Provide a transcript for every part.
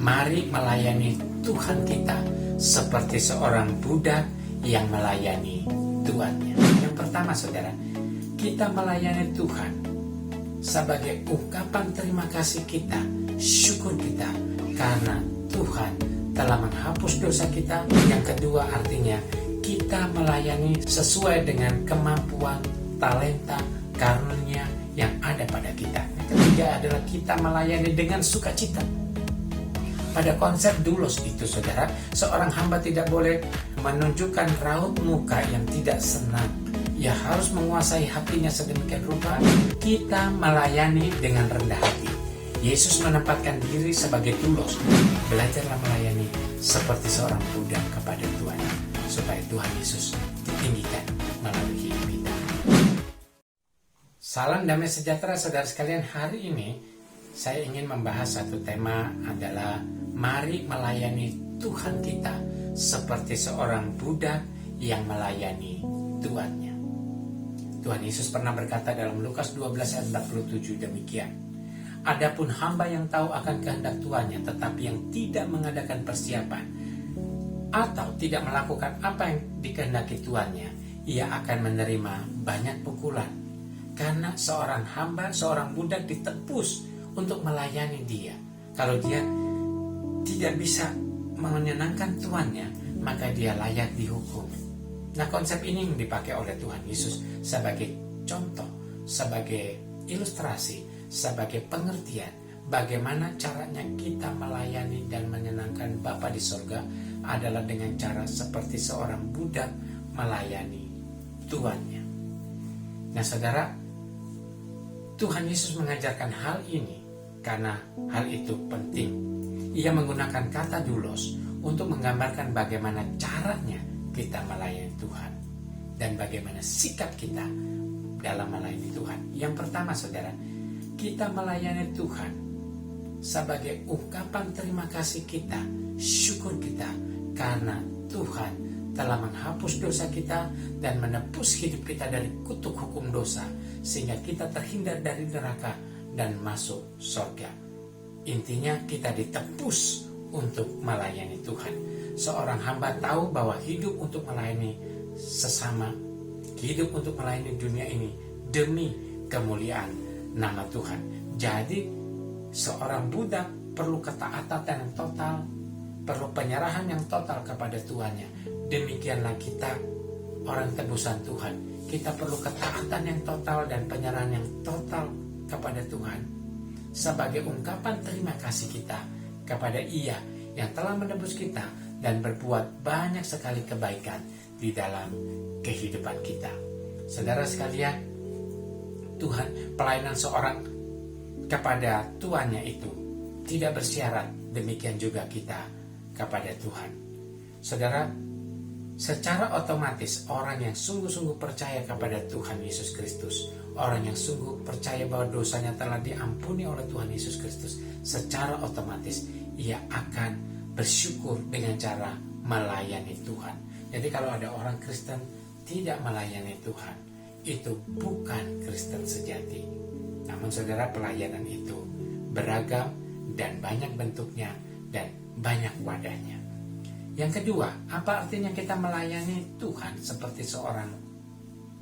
Mari melayani Tuhan kita seperti seorang budak yang melayani tuannya. Yang pertama, saudara, kita melayani Tuhan sebagai ungkapan terima kasih kita, syukur kita, karena Tuhan telah menghapus dosa kita. Yang kedua, artinya kita melayani sesuai dengan kemampuan, talenta, karunia yang ada pada kita. Yang ketiga adalah kita melayani dengan sukacita. Pada konsep doulos itu, saudara, seorang hamba tidak boleh menunjukkan raut muka yang tidak senang. Ia harus menguasai hatinya sedemikian rupa. Kita melayani dengan rendah hati. Yesus menempatkan diri sebagai doulos. Belajarlah melayani seperti seorang budak kepada Tuhan, supaya Tuhan Yesus ditinggikan melalui hidup kita. Salam damai sejahtera, saudara sekalian. Hari ini saya ingin membahas satu tema, adalah mari melayani Tuhan kita seperti seorang budak yang melayani tuannya. Tuhan Yesus pernah berkata dalam Lukas 12 ayat 47 demikian. Adapun hamba yang tahu akan kehendak tuannya tetapi yang tidak mengadakan persiapan atau tidak melakukan apa yang dikehendaki tuannya, ia akan menerima banyak pukulan. Karena seorang hamba, seorang budak ditebus untuk melayani dia. Kalau dia tidak bisa menyenangkan tuannya, maka dia layak dihukum. Nah, konsep ini yang dipakai oleh Tuhan Yesus sebagai contoh, sebagai ilustrasi, sebagai pengertian bagaimana caranya kita melayani dan menyenangkan Bapa di sorga adalah dengan cara seperti seorang budak melayani tuannya. Nah, saudara, Tuhan Yesus mengajarkan hal ini karena hal itu penting. Ia menggunakan kata doulos untuk menggambarkan bagaimana caranya kita melayani Tuhan dan bagaimana sikap kita dalam melayani Tuhan. Yang pertama, saudara, kita melayani Tuhan sebagai ungkapan terima kasih kita, syukur kita, karena Tuhan telah menghapus dosa kita dan menebus hidup kita dari kutuk hukum dosa, sehingga kita terhindar dari neraka dan masuk surga. Intinya kita ditebus untuk melayani Tuhan. Seorang hamba tahu bahwa hidup untuk melayani sesama, hidup untuk melayani dunia ini demi kemuliaan nama Tuhan. Jadi seorang budak perlu ketaatan yang total, perlu penyerahan yang total kepada tuannya. Demikianlah kita, orang tebusan Tuhan. Kita perlu ketaatan yang total dan penyerahan yang total kepada Tuhan sebagai ungkapan terima kasih kita kepada Ia yang telah menebus kita dan berbuat banyak sekali kebaikan di dalam kehidupan kita. Saudara sekalian, Tuhan, pelayanan seorang kepada tuannya itu tidak bersyarat, demikian juga kita kepada Tuhan. Saudara, secara otomatis orang yang sungguh-sungguh percaya kepada Tuhan Yesus Kristus, orang yang sungguh percaya bahwa dosanya telah diampuni oleh Tuhan Yesus Kristus, secara otomatis ia akan bersyukur dengan cara melayani Tuhan. Jadi kalau ada orang Kristen tidak melayani Tuhan, itu bukan Kristen sejati. Namun saudara, pelayanan itu beragam dan banyak bentuknya dan banyak wadahnya. Yang kedua, apa artinya kita melayani Tuhan seperti seorang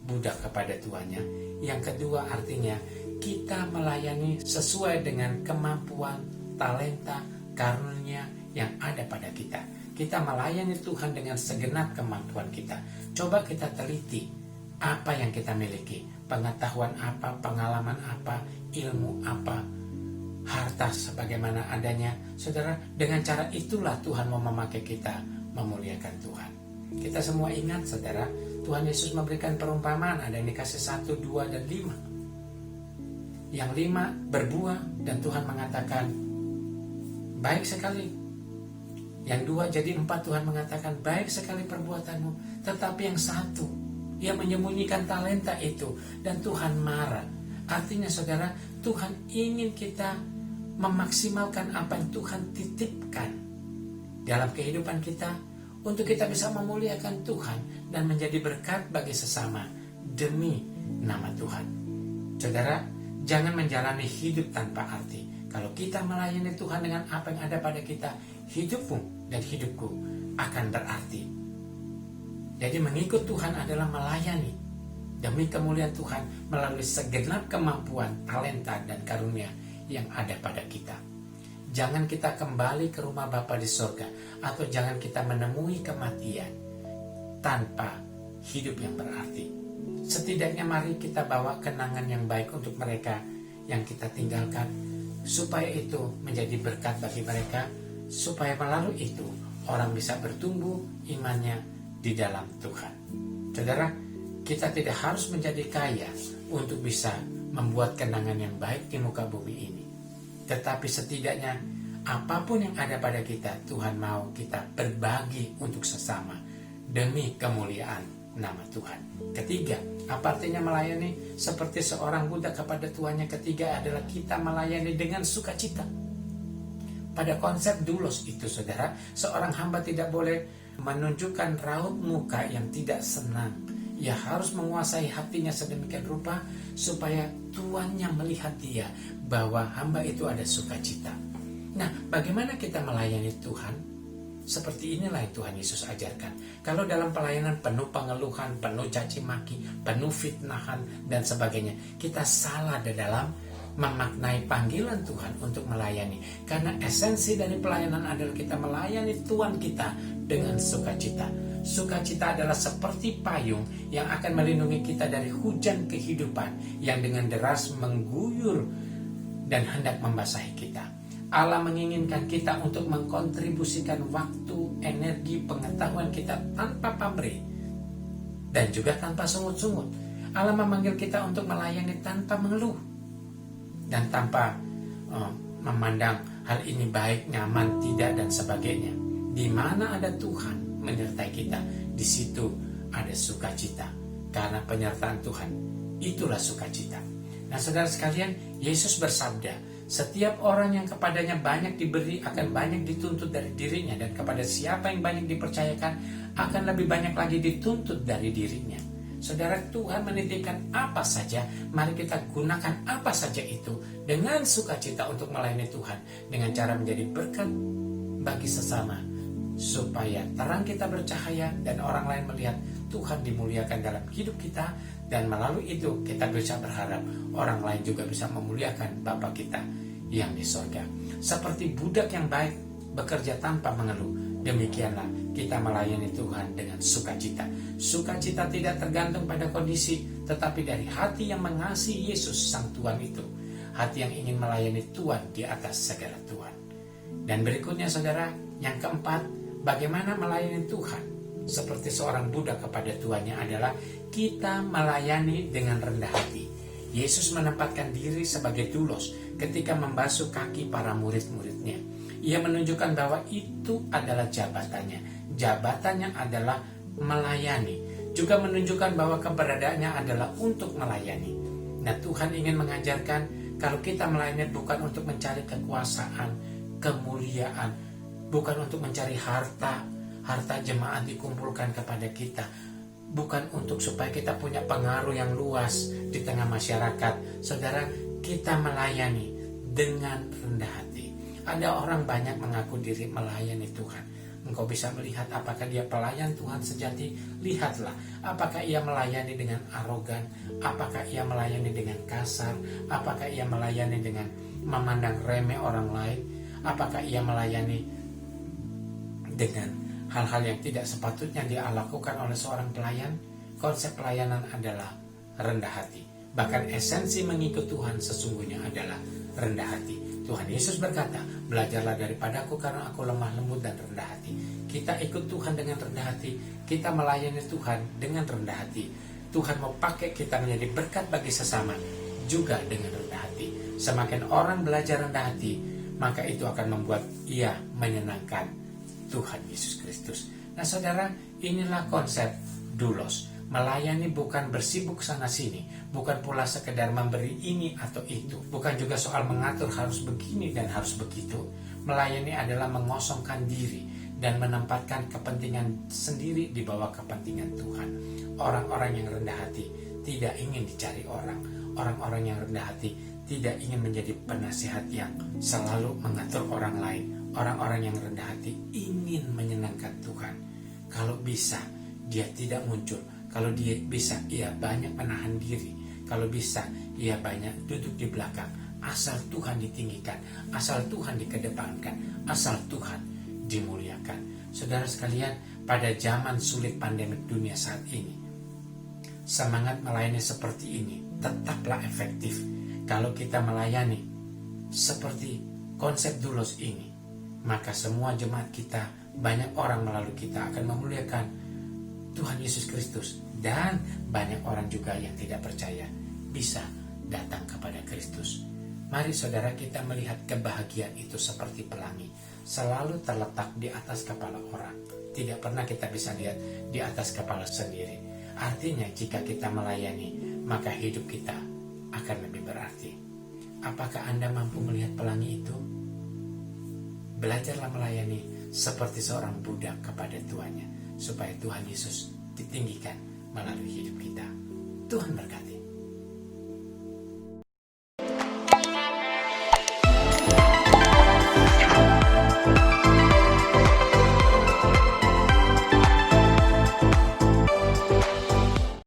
budak kepada tuannya? Yang kedua artinya kita melayani sesuai dengan kemampuan, talenta, karunia yang ada pada kita. Kita melayani Tuhan dengan segenap kemampuan kita. Coba kita teliti apa yang kita miliki, pengetahuan apa, pengalaman apa, ilmu apa, harta sebagaimana adanya. Saudara, dengan cara itulah Tuhan mau memakai kita memuliakan Tuhan. Kita semua ingat, saudara, Tuhan Yesus memberikan perumpamaan, ada yang dikasih 1, 2, dan 5. Yang 5 berbuah dan Tuhan mengatakan baik sekali. Yang 2 jadi 4, Tuhan mengatakan baik sekali perbuatanmu. Tetapi yang 1, ia menyembunyikan talenta itu dan Tuhan marah. Artinya saudara, Tuhan ingin kita memaksimalkan apa yang Tuhan titipkan dalam kehidupan kita, untuk kita bisa memuliakan Tuhan dan menjadi berkat bagi sesama demi nama Tuhan. Saudara, jangan menjalani hidup tanpa arti. Kalau kita melayani Tuhan dengan apa yang ada pada kita, hidupmu dan hidupku akan berarti. Jadi mengikut Tuhan adalah melayani demi kemuliaan Tuhan melalui segenap kemampuan, talenta, dan karunia yang ada pada kita. Jangan kita kembali ke rumah Bapa di surga, atau jangan kita menemui kematian tanpa hidup yang berarti. Setidaknya mari kita bawa kenangan yang baik untuk mereka yang kita tinggalkan, supaya itu menjadi berkat bagi mereka, supaya melalui itu orang bisa bertumbuh imannya di dalam Tuhan. Saudara, kita tidak harus menjadi kaya untuk bisa membuat kenangan yang baik di muka bumi ini. Tetapi setidaknya apapun yang ada pada kita, Tuhan mau kita berbagi untuk sesama demi kemuliaan nama Tuhan. Ketiga, apa artinya melayani? Seperti seorang budak kepada tuannya. Ketiga adalah kita melayani dengan sukacita. Pada konsep doulos itu, saudara, seorang hamba tidak boleh menunjukkan raut muka yang tidak senang. Ia harus menguasai hatinya sedemikian rupa supaya tuannya melihat dia bahwa hamba itu ada sukacita. Nah, bagaimana kita melayani Tuhan? Seperti inilah yang Tuhan Yesus ajarkan. Kalau dalam pelayanan penuh pengeluhan, penuh caci maki, penuh fitnahan, dan sebagainya, kita salah di dalam memaknai panggilan Tuhan untuk melayani. Karena esensi dari pelayanan adalah kita melayani Tuhan kita dengan sukacita. Sukacita adalah seperti payung yang akan melindungi kita dari hujan kehidupan yang dengan deras mengguyur dan hendak membasahi kita. Allah menginginkan kita untuk mengkontribusikan waktu, energi, pengetahuan kita tanpa pamrih dan juga tanpa sungut-sungut. Allah memanggil kita untuk melayani tanpa mengeluh dan tanpa memandang hal ini baik, nyaman, tidak, dan sebagainya. Di mana ada Tuhan menyertai kita, di situ ada sukacita. Karena penyertaan Tuhan, itulah sukacita. Nah, saudara sekalian, Yesus bersabda, setiap orang yang kepadanya banyak diberi akan banyak dituntut dari dirinya, dan kepada siapa yang banyak dipercayakan akan lebih banyak lagi dituntut dari dirinya. Saudara, Tuhan menitipkan apa saja, mari kita gunakan apa saja itu dengan sukacita untuk melayani Tuhan dengan cara menjadi berkat bagi sesama, supaya terang kita bercahaya dan orang lain melihat Tuhan dimuliakan dalam hidup kita, dan melalui itu kita bisa berharap orang lain juga bisa memuliakan Bapa kita yang di surga. Seperti budak yang baik bekerja tanpa mengeluh, demikianlah kita melayani Tuhan dengan sukacita. Sukacita tidak tergantung pada kondisi, tetapi dari hati yang mengasihi Yesus Sang Tuhan itu. Hati yang ingin melayani Tuhan di atas segala Tuhan. Dan berikutnya saudara, yang keempat, bagaimana melayani Tuhan? Seperti seorang budak kepada tuannya adalah kita melayani dengan rendah hati. Yesus menempatkan diri sebagai doulos ketika membasuh kaki para murid-muridnya. Ia menunjukkan bahwa itu adalah jabatannya. Jabatannya adalah melayani. Juga menunjukkan bahwa keberadaannya adalah untuk melayani. Nah, Tuhan ingin mengajarkan kalau kita melayani bukan untuk mencari kekuasaan, kemuliaan, bukan untuk mencari harta jemaat dikumpulkan kepada kita, bukan untuk supaya kita punya pengaruh yang luas di tengah masyarakat. Saudara, kita melayani dengan rendah hati. Ada orang banyak mengaku diri melayani Tuhan. Engkau bisa melihat apakah dia pelayan Tuhan sejati. Lihatlah, apakah ia melayani dengan arogan, apakah ia melayani dengan kasar, apakah ia melayani dengan memandang remeh orang lain, apakah ia melayani dengan hal-hal yang tidak sepatutnya dia lakukan oleh seorang pelayan. Konsep pelayanan adalah rendah hati. Bahkan esensi mengikut Tuhan sesungguhnya adalah rendah hati. Tuhan Yesus berkata, belajarlah daripadaku karena aku lemah lembut dan rendah hati. Kita ikut Tuhan dengan rendah hati, kita melayani Tuhan dengan rendah hati. Tuhan mau pakai kita menjadi berkat bagi sesama juga dengan rendah hati. Semakin orang belajar rendah hati, maka itu akan membuat ia menyenangkan Tuhan Yesus Kristus. Nah saudara, inilah konsep doulos. Melayani bukan bersibuk sana sini, bukan pula sekedar memberi ini atau itu, bukan juga soal mengatur harus begini dan harus begitu. Melayani adalah mengosongkan diri dan menempatkan kepentingan sendiri di bawah kepentingan Tuhan. Orang-orang yang rendah hati tidak ingin dicari orang. Orang-orang yang rendah hati tidak ingin menjadi penasihat yang selalu mengatur orang lain. Orang-orang yang rendah hati ingin menyenangkan Tuhan. Kalau bisa, dia tidak muncul. Kalau dia bisa, ia banyak menahan diri. Kalau bisa, ia banyak duduk di belakang. Asal Tuhan ditinggikan, asal Tuhan dikedepankan, asal Tuhan dimuliakan. Saudara sekalian, pada zaman sulit pandemik dunia saat ini, semangat melayani seperti ini tetaplah efektif. Kalau kita melayani seperti konsep Doulos ini, maka semua jemaat kita, banyak orang melalui kita akan memuliakan Tuhan Yesus Kristus. Dan banyak orang juga yang tidak percaya bisa datang kepada Kristus. Mari saudara, kita melihat kebahagiaan itu seperti pelangi, selalu terletak di atas kepala orang. Tidak pernah kita bisa lihat di atas kepala sendiri. Artinya jika kita melayani, maka hidup kita akan lebih berarti. Apakah Anda mampu melihat pelangi itu? Belajarlah melayani seperti seorang budak kepada tuannya, supaya Tuhan Yesus ditinggikan melalui hidup kita. Tuhan berkati.